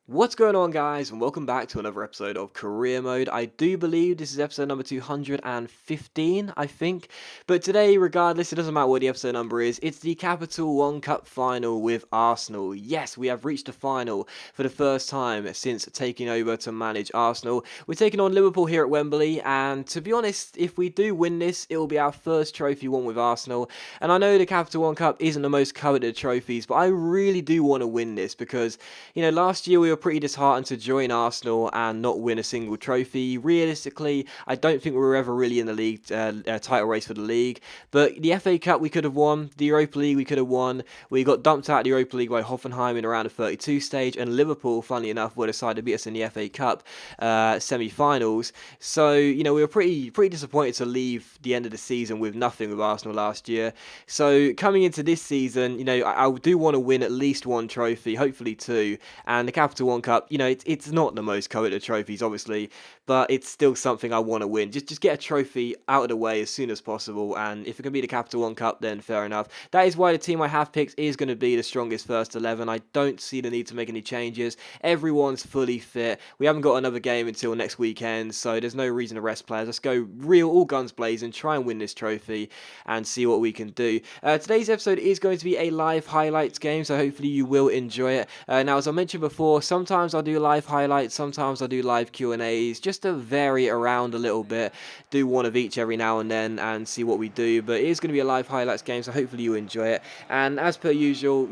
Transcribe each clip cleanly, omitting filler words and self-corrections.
What's going on, guys, and welcome back to another episode of Career Mode. I do believe this is episode number 215, I think. But today, regardless, it doesn't matter what the episode number is, it's the Capital One Cup final with Arsenal. Yes, we have reached the final for the first time since taking over to manage Arsenal. We're taking on Liverpool here at Wembley, and to be honest, if we do win this, it will be our first trophy won with Arsenal. And I know the Capital One Cup isn't the most coveted trophies, but I really do want to win this because, last year we were pretty disheartened to join Arsenal and not win a single trophy. Realistically, I don't think we were ever really in the league title race for the league. But the FA Cup we could have won, the Europa League we could have won. We got dumped out of the Europa League by Hoffenheim in around the 32 stage, and Liverpool, funnily enough, were decided to beat us in the FA Cup semi-finals. So we were pretty disappointed to leave the end of the season with nothing with Arsenal last year. So coming into this season, I do want to win at least one trophy, hopefully two. And the Capital One Cup, it's not the most coveted trophies, obviously, but it's still something I want to win. Just get a trophy out of the way as soon as possible, and if it can be the Capital One Cup, then fair enough. That is why the team I have picked is going to be the strongest first 11. I don't see the need to make any changes. Everyone's fully fit. We haven't got another game until next weekend, so there's no reason to rest players. Let's go real, all guns blazing, try and win this trophy, and see what we can do. Today's episode is going to be a live highlights game, so hopefully you will enjoy it. Now, as I mentioned before, sometimes I'll do live highlights, sometimes I'll do live Q&As, just to vary it around a little bit, do one of each every now and then and see what we do. But it is going to be a live highlights game, so hopefully you enjoy it. And as per usual,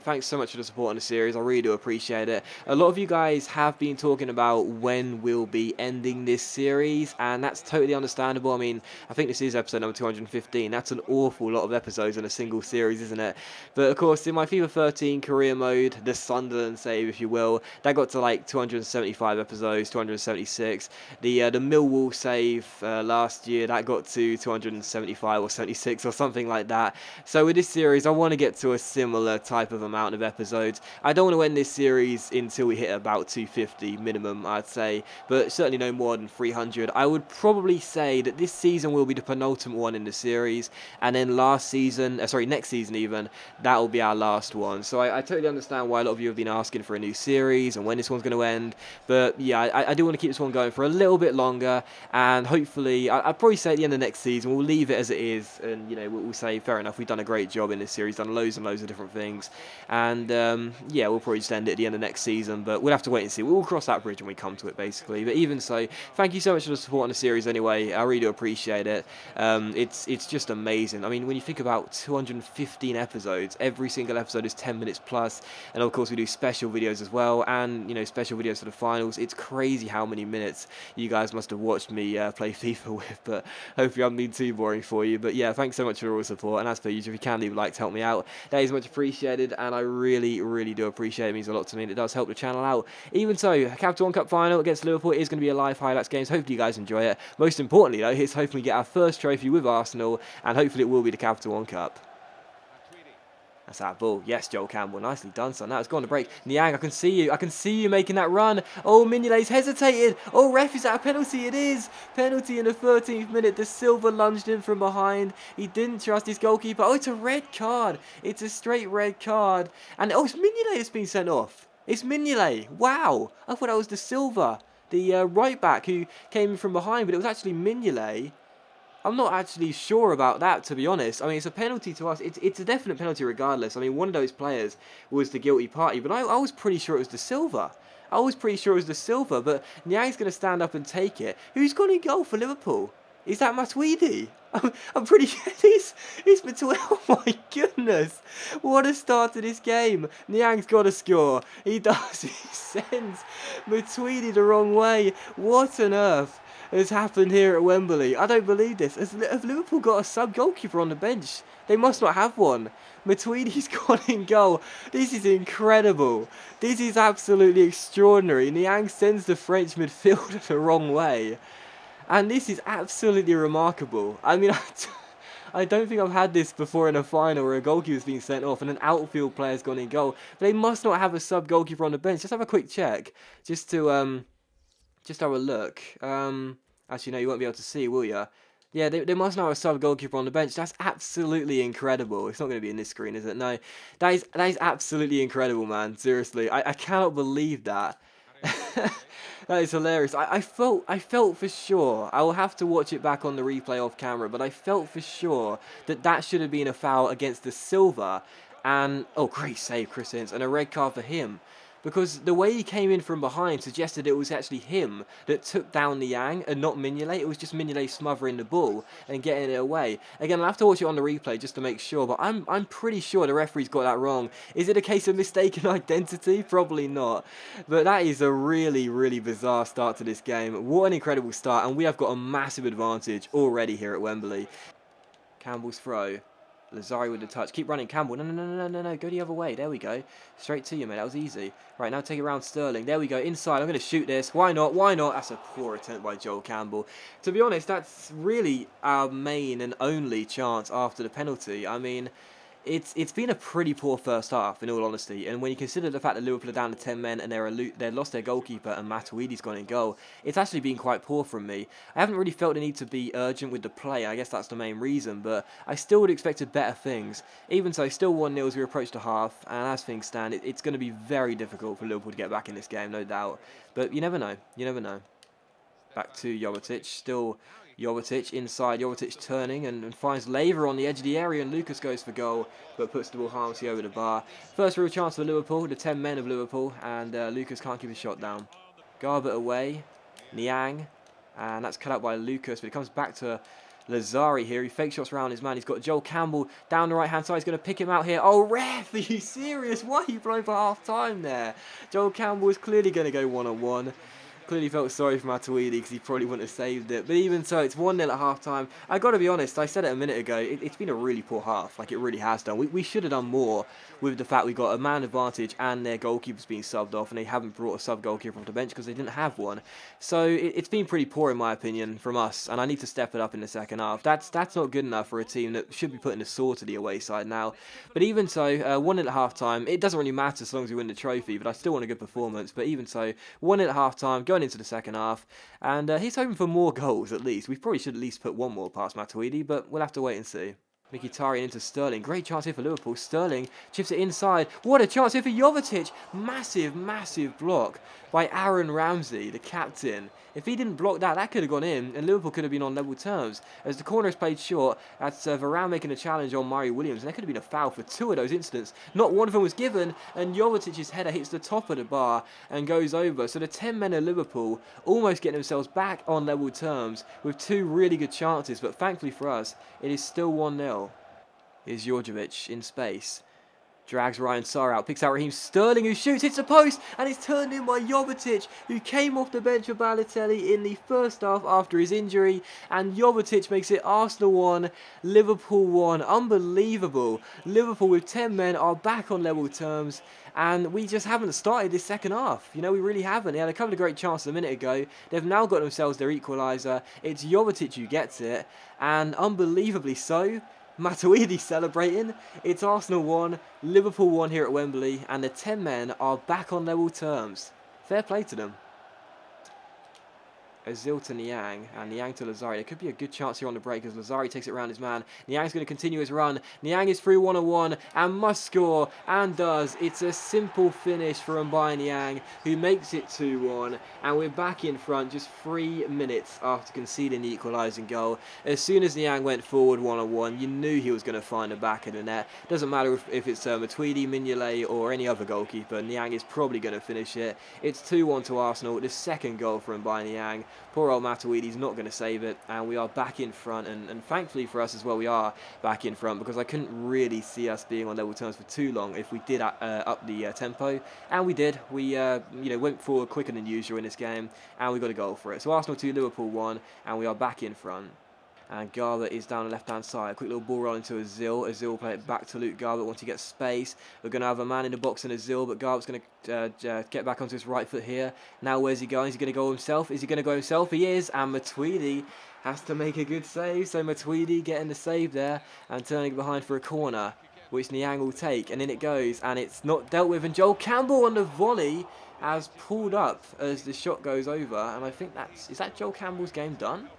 thanks so much for the support on the series. I really do appreciate it. A lot of you guys have been talking about when we'll be ending this series, and that's totally understandable. I mean, I think this is episode number 215. That's an awful lot of episodes in a single series, isn't it? But of course, in my FIFA 13 career mode, the Sunderland save, if you will, that got to like 275 episodes, 276. The Millwall save last year, that got to 275 or 76 or something like that. So with this series, I want to get to a similar type of amount of episodes. I don't want to end this series until we hit about 250 minimum, I'd say, but certainly no more than 300. I would probably say that this season will be the penultimate one in the series, and then next season even, that will be our last one. So I totally understand why a lot of you have been asking for a new series and when this one's going to end. But yeah, I do want to keep this one going for a little bit longer, and hopefully, I'd probably say at the end of next season, we'll leave it as it is, and we'll say, fair enough, we've done a great job in this series, done loads and loads of different things, and yeah, we'll probably just end it at the end of next season, but we'll have to wait and see. We'll cross that bridge when we come to it, basically. But even so, thank you so much for the support on the series anyway. I really do appreciate it. It's just amazing. I mean, when you think about 215 episodes, every single episode is 10 minutes plus, and of course we do special videos as well, and special videos for the finals. It's crazy how many minutes you guys must have watched me play FIFA with, but hopefully I haven't been too boring for you. But yeah, thanks so much for all the support, and as per usual, if you can leave a like to help me out, that is much appreciated, and I really, really do appreciate it. It means a lot to me, and it does help the channel out. Even so, Capital One Cup final against Liverpool is going to be a live highlights game, so hopefully you guys enjoy it. Most importantly though, it's hopefully get our first trophy with Arsenal, and hopefully it will be the Capital One Cup. That's our ball. Yes, Joel Campbell. Nicely done, son. Now it's gone to break. Niang, I can see you. I can see you making that run. Oh, Mignolet's hesitated. Oh, ref, is that a penalty? It is. Penalty in the 13th minute. De Silva lunged in from behind. He didn't trust his goalkeeper. Oh, it's a red card. It's a straight red card. And, oh, it's Mignolet that's been sent off. It's Mignolet. Wow. I thought that was De Silva, the right back who came in from behind, but it was actually Mignolet. I'm not actually sure about that, to be honest. I mean, it's a penalty to us. It's a definite penalty regardless. I mean, one of those players was the guilty party, but I was pretty sure it was De Silva. I was pretty sure it was De Silva, but Niang's going to stand up and take it. Who's gone in goal for Liverpool? Is that Matuidi? I'm pretty sure it's between. Oh my goodness! What a start to this game. Niang's got to score. He does. He sends Matuidi the wrong way. What on earth has happened here at Wembley? I don't believe this. Have Liverpool got a sub-goalkeeper on the bench? They must not have one. Matuidi's gone in goal. This is incredible. This is absolutely extraordinary. Niang sends the French midfielder the wrong way. And this is absolutely remarkable. I mean, I don't think I've had this before in a final where a goalkeeper's been sent off and an outfield player's gone in goal. But they must not have a sub-goalkeeper on the bench. Just have a quick check. Just to, just have a look. Actually, no, you won't be able to see, will you? Yeah, they must now have a sub goalkeeper on the bench. That's absolutely incredible. It's not going to be in this screen, is it? No, that is absolutely incredible, man. Seriously, I cannot believe that. That is hilarious. I felt for sure. I will have to watch it back on the replay off camera, but I felt for sure that that should have been a foul against the Silva, and oh, great save, Chris Ince, and a red card for him. Because the way he came in from behind suggested it was actually him that took down Niang and not Mignolet. It was just Mignolet smothering the ball and getting it away. Again, I'll have to watch it on the replay just to make sure, but I'm pretty sure the referee's got that wrong. Is it a case of mistaken identity? Probably not. But that is a really, really bizarre start to this game. What an incredible start, and we have got a massive advantage already here at Wembley. Campbell's throw. Lazari with the touch. Keep running, Campbell. No, no, no, no, no, no. Go the other way. There we go. Straight to you, mate. That was easy. Right, now take it around Sterling. There we go. Inside. I'm going to shoot this. Why not? Why not? That's a poor attempt by Joel Campbell. To be honest, that's really our main and only chance after the penalty. I mean, it's been a pretty poor first half, in all honesty. And when you consider the fact that Liverpool are down to 10 men and they've lost their goalkeeper and Matuidi's gone in goal, it's actually been quite poor from me. I haven't really felt the need to be urgent with the play. I guess that's the main reason. But I still would have expected better things. Even so, still 1-0 as we approach the half. And as things stand, it's going to be very difficult for Liverpool to get back in this game, no doubt. But you never know. You never know. Back to Jovetic. Still Jovetic inside. Jovetic turning and finds Laver on the edge of the area, and Lucas goes for goal, but puts the ball harmlessly over the bar. First real chance for Liverpool, the 10 men of Liverpool, and Lucas can't keep his shot down. Garbutt away. Niang. And that's cut out by Lucas, but it comes back to Lazari here. He fake shots around his man. He's got Joel Campbell down the right-hand side. He's going to pick him out here. Oh, ref, are you serious? Why are you blowing for half-time there? Joel Campbell is clearly going to go one-on-one. Clearly felt sorry for Matuidi because he probably wouldn't have saved it. But even so, it's 1-0 at half-time. I got to be honest, I said it a minute ago, it's been a really poor half. Like, it really has done. We should have done more with the fact we got a man advantage and their goalkeeper's being subbed off, and they haven't brought a sub-goalkeeper off the bench because they didn't have one. So it's been pretty poor, in my opinion, from us, and I need to step it up in the second half. That's not good enough for a team that should be putting a sword to the away side now. But even so, 1-0 at half-time. It doesn't really matter as long as we win the trophy, but I still want a good performance. But even so, 1-0 at half-time, going into the second half, and he's hoping for more goals at least. We probably should at least put one more past Matuidi, but we'll have to wait and see. Mkhitaryan into Sterling. Great chance here for Liverpool. Sterling chips it inside. What a chance here for Jovetic. Massive, massive block by Aaron Ramsey, the captain. If he didn't block that, that could have gone in, and Liverpool could have been on level terms. As the corner is played short, that's Varane making a challenge on Murray Williams, and there could have been a foul for two of those incidents. Not one of them was given, and Jovetic's header hits the top of the bar and goes over. So the 10 men of Liverpool almost getting themselves back on level terms with two really good chances, but thankfully for us, it is still 1-0. Here's Djordjevic in space. Drags Ryan Sarr out, picks out Raheem Sterling, who shoots, hits the post, and it's turned in by Jovetic, who came off the bench for Balotelli in the first half after his injury, and Jovetic makes it Arsenal 1, Liverpool 1. Unbelievable. Liverpool with 10 men are back on level terms, and we just haven't started this second half. You know, we really haven't. They had a couple of great chances a minute ago. They've now got themselves their equaliser. It's Jovetic who gets it, and unbelievably so, Matuidi celebrating. It's Arsenal 1, Liverpool 1 here at Wembley, and the 10 men are back on level terms. Fair play to them. Ozil to Niang, and Niang to Lazari. There could be a good chance here on the break as Lazari takes it around his man. Niang's going to continue his run. Niang is through 1-on-1 and must score, and does. It's a simple finish for Mbaye Niang, who makes it 2-1, and we're back in front just 3 minutes after conceding the equalising goal. As soon as Niang went forward 1-on-1, you knew he was going to find the back of the net. Doesn't matter if it's Matuidi, Mignolet, or any other goalkeeper. Niang is probably going to finish it. It's 2-1 to Arsenal, the second goal for Mbaye Niang. Poor old Matuidi's not going to save it, and we are back in front, and thankfully for us as well, we are back in front, because I couldn't really see us being on level terms for too long if we did up the tempo, and we did. We went forward quicker than usual in this game, and we got a goal for it. So Arsenal 2, Liverpool 1, and we are back in front. And Garbutt is down the left-hand side. A quick little ball roll into Ozil. Ozil will play it back to Luke Garbutt once he gets space. We're going to have a man in the box in Ozil, but Garbutt's going to get back onto his right foot here. Now where's he going? Is he going to go himself? Is he going to go himself? He is. And Matuidi has to make a good save. So Matuidi getting the save there and turning behind for a corner, which Niang will take. And in it goes. And it's not dealt with. And Joel Campbell on the volley has pulled up as the shot goes over. And I think is that Joel Campbell's game done?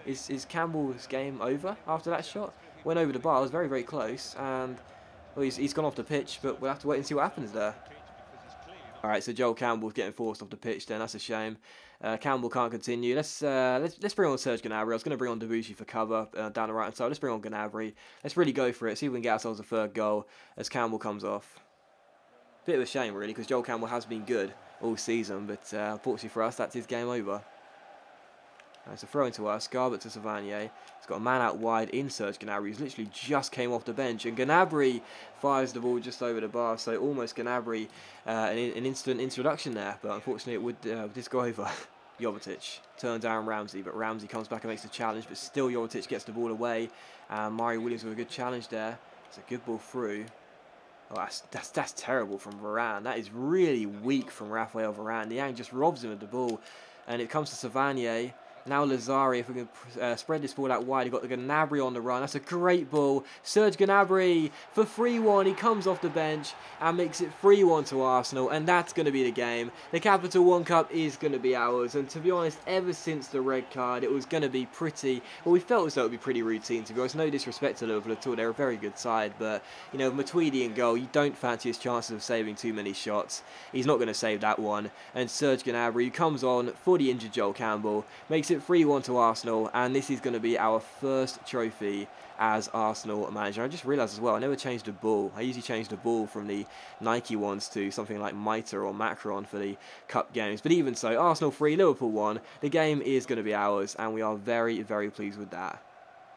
Is Campbell's game over after that shot? Went over the bar, it was very, very close, and well, he's gone off the pitch, but we'll have to wait and see what happens there. Alright, so Joel Campbell's getting forced off the pitch then, that's a shame. Campbell can't continue. Let's bring on Serge Gnabry. I was going to bring on Debussy for cover down the right hand side. Let's bring on Gnabry. Let's really go for it, see if we can get ourselves a third goal as Campbell comes off. Bit of a shame really, because Joel Campbell has been good all season, but unfortunately for us, that's his game over. It's a throw into us, Garbett to Savanier. He's got a man out wide in Serge Gnabry, who's literally just came off the bench. And Gnabry fires the ball just over the bar, so almost Gnabry an instant introduction there. But unfortunately it would just go over. Jovetic turns Aaron Ramsey, but Ramsey comes back and makes the challenge, but still Jovetic gets the ball away. Mario Williams with a good challenge there. It's a good ball through. Oh, that's terrible from Varane. That is really weak from Raphael Varane. Niang just robs him of the ball. And it comes to Savanier. Now Lazari, if we can spread this ball out wide, you've got the Gnabry on the run. That's a great ball. Serge Gnabry for 3-1. He comes off the bench and makes it 3-1 to Arsenal. And that's going to be the game. The Capital One Cup is going to be ours. And to be honest, ever since the red card, it was going to be pretty... Well, we felt as though it would be pretty routine, to be honest. No disrespect to Liverpool at all. They're a very good side. But, you know, Matuidi in goal, you don't fancy his chances of saving too many shots. He's not going to save that one. And Serge Gnabry comes on for the injured Joel Campbell, makes it 3-1 to Arsenal, and this is going to be our first trophy as Arsenal manager. I just realised as well, I never changed the ball. I usually change the ball from the Nike ones to something like Mitre or Macron for the cup games. But even so, Arsenal 3, Liverpool 1. The game is going to be ours, and we are very, very pleased with that.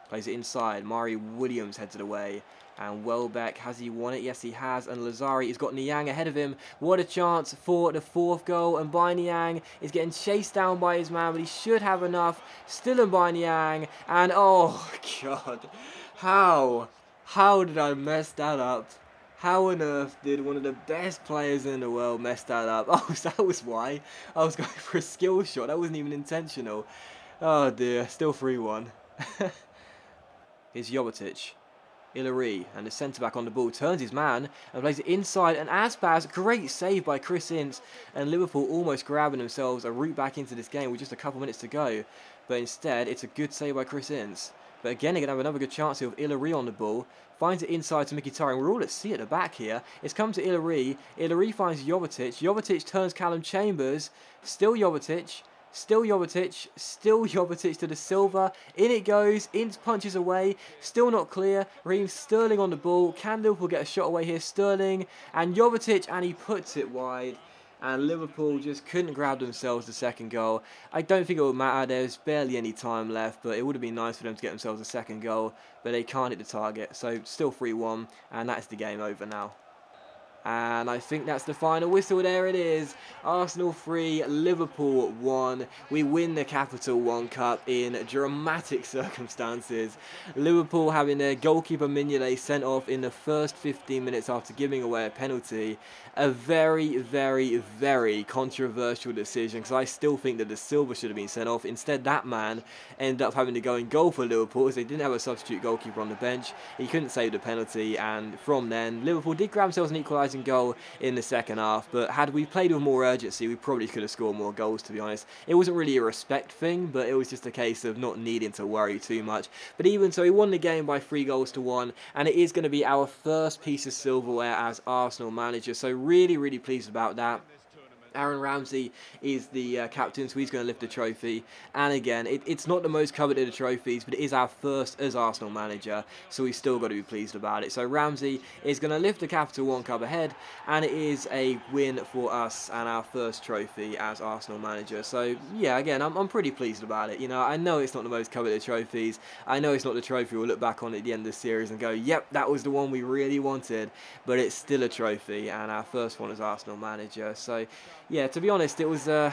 Plays it inside. Mario Williams heads it away. And Welbeck, has he won it? Yes, he has. And Lazari has got Niang ahead of him. What a chance for the fourth goal. And Niang is getting chased down by his man, but he should have enough. Still in Niang. And oh, God. How did I mess that up? How on earth did one of the best players in the world mess that up? Oh, so that was why. I was going for a skill shot. That wasn't even intentional. Oh, dear. Still 3-1. Here's Jovetic. Illeri and the centre-back on the ball turns his man and plays it inside, and Aspas, great save by Chris Ince, and Liverpool almost grabbing themselves a route back into this game with just a couple minutes to go, but instead it's a good save by Chris Ince. But again, they're going to have another good chance here with Illeri on the ball, finds it inside to Mkhitaryan. We're all at sea at the back here. It's come to Illeri. Illeri finds Jovetic. Jovetic turns Callum Chambers. Still Jovetic. Still Jovetic, still Jovetic to the Silva, in it goes, Ince punches away, still not clear, Raheem Sterling on the ball, can Liverpool get a shot away here, Sterling, and Jovetic, and he puts it wide, and Liverpool just couldn't grab themselves the second goal. I don't think it would matter, there's barely any time left, but it would have been nice for them to get themselves a second goal, but they can't hit the target, so still 3-1, and that's the game over now. And I think that's the final whistle. There it is. Arsenal 3, Liverpool 1. We win the Capital One Cup in dramatic circumstances. Liverpool having their goalkeeper Mignolet sent off in the first 15 minutes after giving away a penalty. A very, very, very controversial decision, because I still think that the Silva should have been sent off. Instead, that man ended up having to go in goal for Liverpool, as they didn't have a substitute goalkeeper on the bench. He couldn't save the penalty, and from then, Liverpool did grab themselves an equalising goal in the second half, but had we played with more urgency, we probably could have scored more goals, to be honest. It wasn't really a respect thing, but it was just a case of not needing to worry too much. But even so, we won the game by 3-1, and it is going to be our first piece of silverware as Arsenal manager, so really, really pleased about that. Aaron Ramsey is the captain, so he's going to lift the trophy. And again, it's not the most coveted of trophies, but it is our first as Arsenal manager, so we've still got to be pleased about it. So Ramsey is going to lift the Capital One Cup ahead, and it is a win for us and our first trophy as Arsenal manager. So yeah, again, I'm pretty pleased about it. You know, I know it's not the most coveted trophies. I know it's not the trophy we'll look back on at the end of the series and go, yep, that was the one we really wanted. But it's still a trophy, and our first one as Arsenal manager. So yeah, to be honest, it was a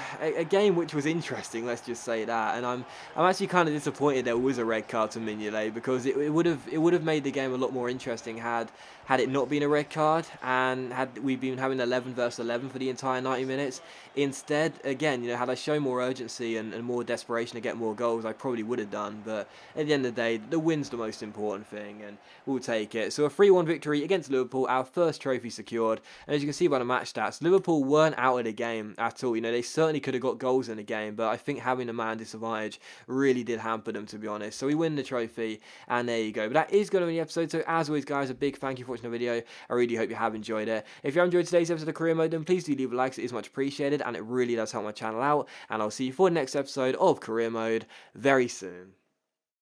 game which was interesting, let's just say that. And I'm actually kind of disappointed there was a red card to Mignolet, because it would have made the game a lot more interesting had had it not been a red card and had we been having 11 versus 11 for the entire 90 minutes. Instead, again, had I shown more urgency and more desperation to get more goals, I probably would have done. But at the end of the day, the win's the most important thing, and we'll take it. So a 3-1 victory against Liverpool, our first trophy secured. And as you can see by the match stats, Liverpool weren't out of the game at all. They certainly could have got goals in the game, but I think having a man disadvantage really did hamper them, to be honest. So we win the trophy, and there you go. But that is going to be the episode. So as always, guys, a big thank you for watching the video. I really hope you have enjoyed it. If you have enjoyed today's episode of Career Mode, then please do leave a like. It is much appreciated, and it really does help my channel out. And I'll see you for the next episode of Career Mode very soon.